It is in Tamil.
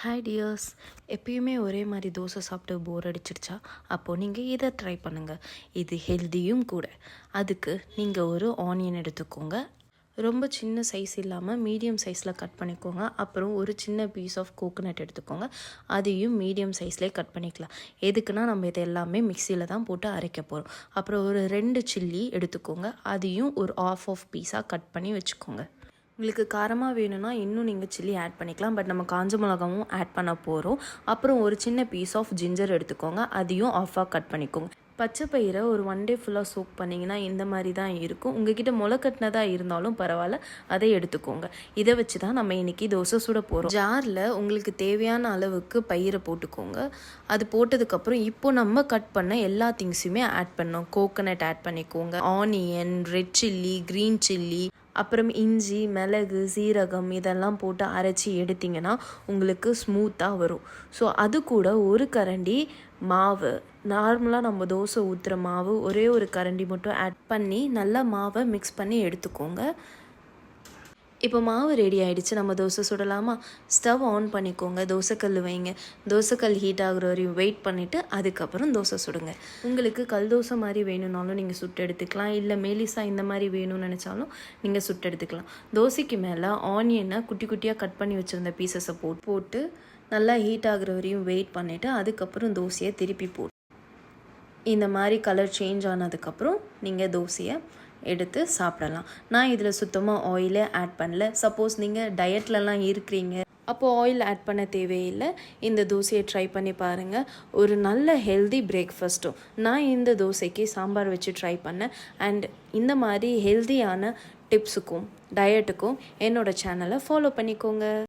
ஹாய் டியர்ஸ், எப்பயுமே ஒரே மாதிரி தோசை சாப்பிட்டு போர் அடிச்சிருச்சா? அப்போது நீங்கள் இதை ட்ரை பண்ணுங்கள். இது ஹெல்த்தியும் கூட. அதுக்கு நீங்கள் ஒரு ஆனியன் எடுத்துக்கோங்க. ரொம்ப சின்ன சைஸ் இல்லாமல் மீடியம் சைஸில் கட் பண்ணிக்கோங்க. அப்புறம் ஒரு சின்ன பீஸ் ஆஃப் கோகோனட் எடுத்துக்கோங்க. அதையும் மீடியம் சைஸ்லேயே கட் பண்ணிக்கலாம். எதுக்குன்னா நம்ம இதை எல்லாமே மிக்சியில் தான் போட்டு அரைக்க போகிறோம். அப்புறம் ஒரு 2 சில்லி எடுத்துக்கோங்க. அதையும் ஒரு ஆஃப் பீஸாக கட் பண்ணி வச்சுக்கோங்க. உங்களுக்கு காரமாக வேணும்னா இன்னும் நீங்கள் சில்லி ஆட் பண்ணிக்கலாம். பட் நம்ம காஞ்ச மிளகாவும் ஆட் பண்ண போகிறோம். அப்புறம் ஒரு சின்ன பீஸ் ஆஃப் ஜிஞ்சர் எடுத்துக்கோங்க. அதையும் ஆஃபாக கட் பண்ணிக்கோங்க. பச்சை பயிரை ஒரு 1 டே ஃபுல்லாக சோக் பண்ணிங்கன்னா இந்த மாதிரி தான் இருக்கும். உங்ககிட்ட முளைக்கட்டினதாக இருந்தாலும் பரவாயில்ல, அதை எடுத்துக்கோங்க. இதை வச்சு தான் நம்ம இன்றைக்கி தோசை சுட போகிறோம். ஜாரில் உங்களுக்கு தேவையான அளவுக்கு பயிரை போட்டுக்கோங்க. அது போட்டதுக்கப்புறம் இப்போ நம்ம கட் பண்ண எல்லா திங்ஸுமே ஆட் பண்ணோம். கோகோனட் ஆட் பண்ணிக்கோங்க, onion, red chilli, green chilli, அப்புறம் இஞ்சி, மிளகு, சீரகம் இதெல்லாம் போட்டு அரைச்சி எடுத்திங்கன்னா உங்களுக்கு ஸ்மூத்தாக வரும். ஸோ அது கூட ஒரு கரண்டி மாவு, நார்மலாக நம்ம தோசை ஊற்றுற மாவு ஒரே ஒரு கரண்டி மட்டும் ஆட் பண்ணி நல்லா மாவை மிக்ஸ் பண்ணி எடுத்துக்கோங்க. இப்போ மாவு ரெடி ஆகிடுச்சு. நம்ம தோசை சுடலாமா? ஸ்டவ் ஆன் பண்ணிக்கோங்க. தோசைக்கல் வைங்க. தோசைக்கல் ஹீட் ஆகுற வரையும் வெயிட் பண்ணிவிட்டு அதுக்கப்புறம் தோசை சுடுங்க. உங்களுக்கு கல் தோசை மாதிரி வேணும்னாலும் நீங்கள் சுட்டு எடுத்துக்கலாம். இல்லை மேலிசா இந்த மாதிரி வேணும்னு நினச்சாலும் நீங்கள் சுட்டு எடுத்துக்கலாம். தோசைக்கு மேலே ஆனியனை குட்டி குட்டியாக கட் பண்ணி வச்சுருந்த பீசஸை போட்டு நல்லா ஹீட் ஆகுற வரையும் வெயிட் பண்ணிவிட்டு அதுக்கப்புறம் தோசையை திருப்பி போட்டு இந்த மாதிரி கலர் சேஞ்ச் ஆனதுக்கப்புறம் நீங்கள் தோசையை எடுத்து சாப்பிடலாம். நான் இதில் சுத்தமாக ஆயிலே ஆட் பண்ணல. சப்போஸ் நீங்கள் டயட்லலாம் இருக்கிறீங்க, அப்போது ஆயில் ஆட் பண்ண தேவையில்லை. இந்த தோசையை ட்ரை பண்ணி பாருங்கள். ஒரு நல்ல ஹெல்தி பிரேக்ஃபாஸ்ட்டும். நான் இந்த தோசைக்கு சாம்பார் வச்சு ட்ரை பண்ணேன். அண்ட் இந்த மாதிரி ஹெல்தியான டிப்ஸுக்கும் டயட்டுக்கும் என்னோடய சேனலை ஃபாலோ பண்ணிக்கோங்க.